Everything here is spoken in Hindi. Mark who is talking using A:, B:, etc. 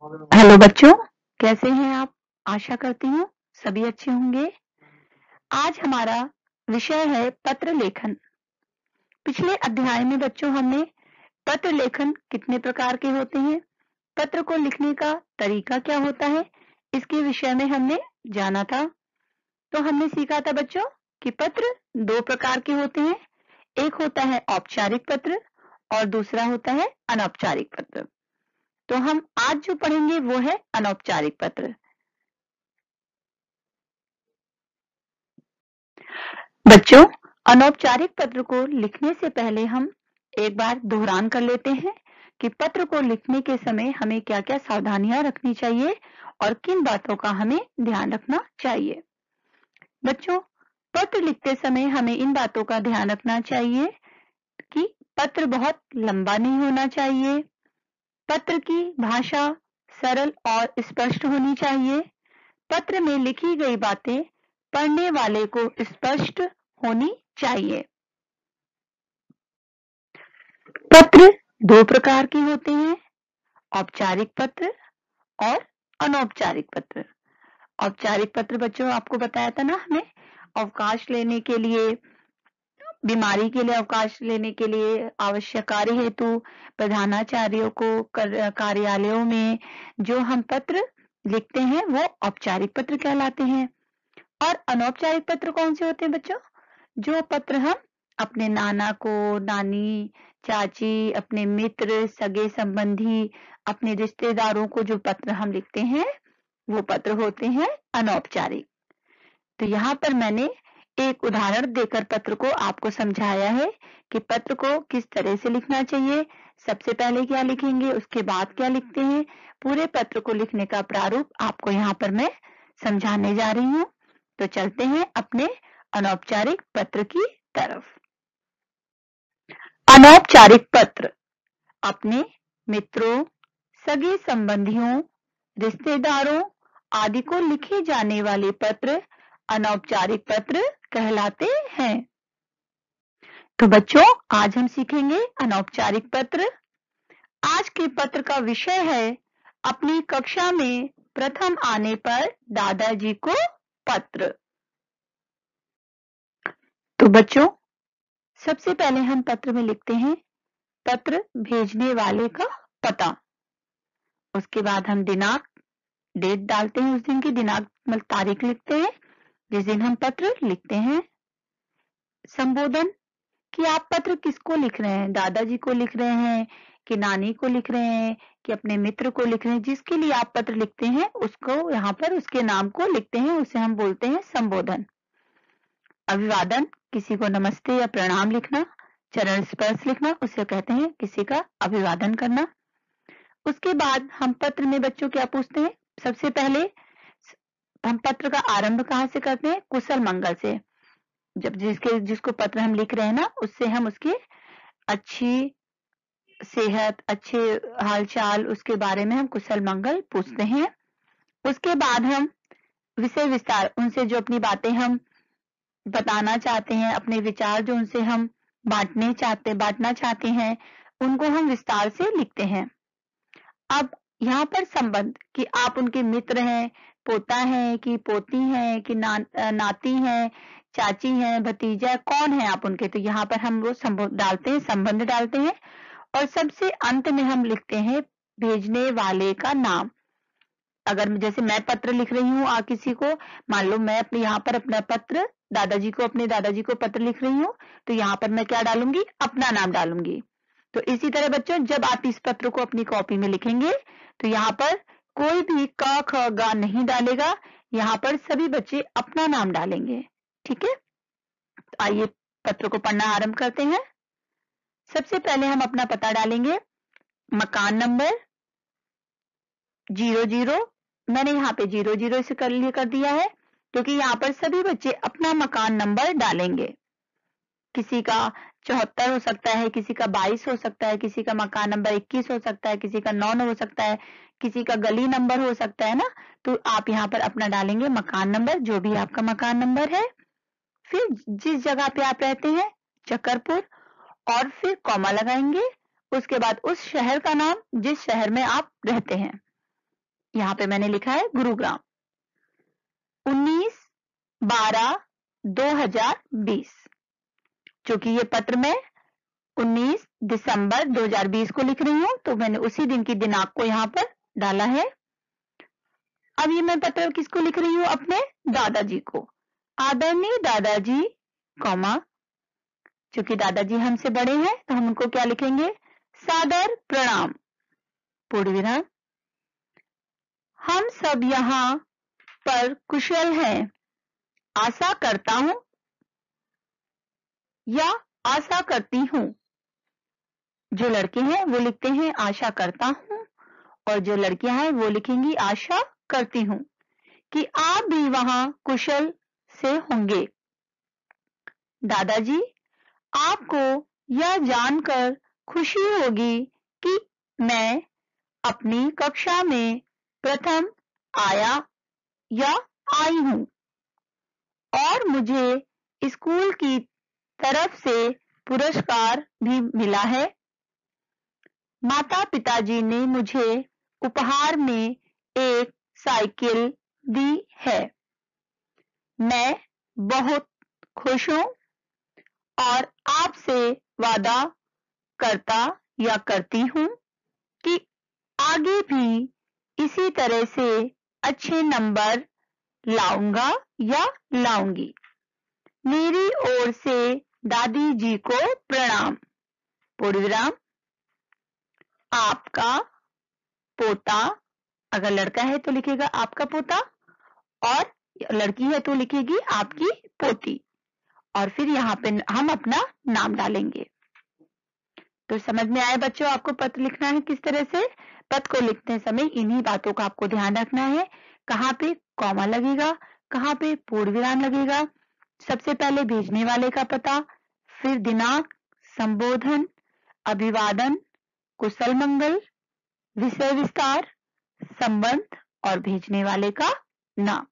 A: हेलो बच्चों, कैसे हैं आप? आशा करती हूँ सभी अच्छे होंगे। आज हमारा विषय है पत्र लेखन। पिछले अध्याय में बच्चों हमने पत्र लेखन कितने प्रकार के होते हैं, पत्र को लिखने का तरीका क्या होता है, इसके विषय में हमने जाना था। तो हमने सीखा था बच्चों कि पत्र दो प्रकार के होते हैं। एक होता है औपचारिक पत्र और दूसरा होता है अनौपचारिक पत्र। तो हम आज जो पढ़ेंगे वो है अनौपचारिक पत्र। बच्चों, अनौपचारिक पत्र को लिखने से पहले हम एक बार दोहरान कर लेते हैं कि पत्र को लिखने के समय हमें क्या-क्या सावधानियां रखनी चाहिए और किन बातों का हमें ध्यान रखना चाहिए। बच्चों, पत्र लिखते समय हमें इन बातों का ध्यान रखना चाहिए कि पत्र बहुत लंबा नहीं होना चाहिए, पत्र की भाषा सरल और स्पष्ट होनी चाहिए, पत्र में लिखी गई बातें पढ़ने वाले को स्पष्ट होनी चाहिए। पत्र दो प्रकार के होते हैं, औपचारिक पत्र और अनौपचारिक पत्र। औपचारिक पत्र बच्चों आपको बताया था ना, हमें अवकाश लेने के लिए, बीमारी के लिए अवकाश लेने के लिए, आवश्यक कार्य हेतु प्रधानाचार्यों को कार्यालयों में जो हम पत्र लिखते हैं वो औपचारिक पत्र कहलाते हैं। और अनौपचारिक पत्र कौन से होते हैं बच्चों? जो पत्र हम अपने नाना को, नानी, चाची, अपने मित्र, सगे संबंधी, अपने रिश्तेदारों को जो पत्र हम लिखते हैं वो पत्र होते हैं अनौपचारिक। तो यहाँ पर मैंने एक उदाहरण देकर पत्र को आपको समझाया है कि पत्र को किस तरह से लिखना चाहिए। सबसे पहले क्या लिखेंगे, उसके बाद क्या लिखते हैं, पूरे पत्र को लिखने का प्रारूप आपको यहाँ पर मैं समझाने जा रही हूँ। तो चलते हैं अपने अनौपचारिक पत्र की तरफ। अनौपचारिक पत्र अपने मित्रों, सगे संबंधियों, रिश्तेदारों आदि को लिखे जाने वाले पत्र अनौपचारिक पत्र कहलाते हैं। तो बच्चों, आज हम सीखेंगे अनौपचारिक पत्र। आज के पत्र का विषय है अपनी कक्षा में प्रथम आने पर दादाजी को पत्र। तो बच्चों, सबसे पहले हम पत्र में लिखते हैं पत्र भेजने वाले का पता। उसके बाद हम दिनांक, डेट डालते हैं, उस दिन की दिनांक मतलब तारीख लिखते हैं जिस दिन हम पत्र लिखते हैं। संबोधन कि आप पत्र किसको लिख रहे हैं, दादाजी को लिख रहे हैं कि नानी को लिख रहे हैं कि अपने मित्र को लिख रहे हैं, जिसके लिए आप पत्र लिखते हैं उसको यहाँ पर उसके नाम को लिखते हैं, उसे हम बोलते हैं संबोधन। अभिवादन, किसी को नमस्ते या प्रणाम लिखना, चरण स्पर्श लिखना, उसे कहते हैं किसी का अभिवादन करना। उसके बाद हम पत्र में बच्चों क्या पूछते हैं, सबसे पहले हम पत्र का आरंभ कहाँ से करते हैं, कुशल मंगल से। जब जिसको पत्र हम लिख रहे हैं ना, उससे हम उसकी अच्छी सेहत, अच्छे हालचाल, उसके बारे में हम कुशल मंगल पूछते हैं। उसके बाद हम विषय विस्तार, उनसे जो अपनी बातें हम बताना चाहते हैं, अपने विचार जो उनसे हम बांटना चाहते हैं, उनको हम विस्तार से लिखते हैं। अब यहाँ पर संबंध कि आप उनके मित्र हैं, पोता है कि पोती है कि नाती है, चाची है, भतीजा है, कौन है आप उनके, तो यहाँ पर हम वो डालते हैं, संबंध डालते हैं। और सबसे अंत में हम लिखते हैं भेजने वाले का नाम। अगर जैसे मैं पत्र लिख रही हूँ किसी को, मान लो मैं अपने यहाँ पर अपना पत्र अपने दादाजी को पत्र लिख रही हूँ, तो यहाँ पर मैं क्या डालूंगी, अपना नाम डालूंगी। तो इसी तरह बच्चों, जब आप इस पत्र को अपनी कॉपी में लिखेंगे तो यहाँ पर कोई भी क ख ग नहीं डालेगा, यहाँ पर सभी बच्चे अपना नाम डालेंगे। ठीक है, तो आइए पत्र को पढ़ना आरंभ करते हैं। सबसे पहले हम अपना पता डालेंगे, मकान नंबर 00, मैंने यहाँ पे 00 से कर दिया है क्योंकि यहाँ पर सभी बच्चे अपना मकान नंबर डालेंगे। किसी का 74 हो सकता है, किसी का 22 हो सकता है, किसी का मकान नंबर 21 हो सकता है, किसी का 9 हो सकता है, किसी का गली नंबर हो सकता है ना। तो आप यहाँ पर अपना डालेंगे मकान नंबर, जो भी आपका मकान नंबर है, फिर जिस जगह पे आप रहते हैं चकरपुर, और फिर कॉमा लगाएंगे। उसके बाद उस शहर का नाम जिस शहर में आप रहते हैं। यहाँ पे मैंने लिखा है गुरुग्राम, 19/12/2020। चूंकि ये पत्र मैं 19 दिसंबर 2020 को लिख रही हूं, तो मैंने उसी दिन की दिनांक को यहाँ पर डाला है। अब ये मैं पत्र किसको लिख रही हूँ? अपने दादाजी को। आदरणीय दादाजी, कॉमा, चूंकि दादाजी हमसे बड़े हैं तो हम उनको क्या लिखेंगे? सादर प्रणाम, पूर्ण विराम। हम सब यहाँ पर कुशल हैं। आशा करता हूं या आशा करती हूं। जो लड़के हैं वो लिखते हैं आशा करता हूं, और जो लड़कियां हैं वो लिखेंगी आशा करती हूं कि आप भी वहां कुशल से होंगे। दादाजी, आपको यह जानकर खुशी होगी कि मैं अपनी कक्षा में प्रथम आया या आई हूं, और मुझे स्कूल की तरफ से पुरस्कार भी मिला है। माता पिताजी ने मुझे उपहार में एक साइकिल दी है। मैं बहुत खुश हूं और आपसे वादा करता या करती हूं कि आगे भी इसी तरह से अच्छे नंबर लाऊंगा या लाऊंगी। मेरी ओर से दादी जी को प्रणाम, पूर्ण विराम। आपका पोता, अगर लड़का है तो लिखेगा आपका पोता, और लड़की है तो लिखेगी आपकी पोती, और फिर यहाँ पे हम अपना नाम डालेंगे। तो समझ में आया बच्चों आपको पत्र लिखना है किस तरह से? पत्र को लिखते समय इन्हीं बातों का आपको ध्यान रखना है। कहाँ पे कॉमा लगेगा, कहाँ पे पूर्ण विराम लगेगा, सबसे पहले भेजने वाले का पता, फिर दिनांक, संबोधन, अभिवादन, कुशल मंगल, विषय विस्तार, संबंध और भेजने वाले का नाम।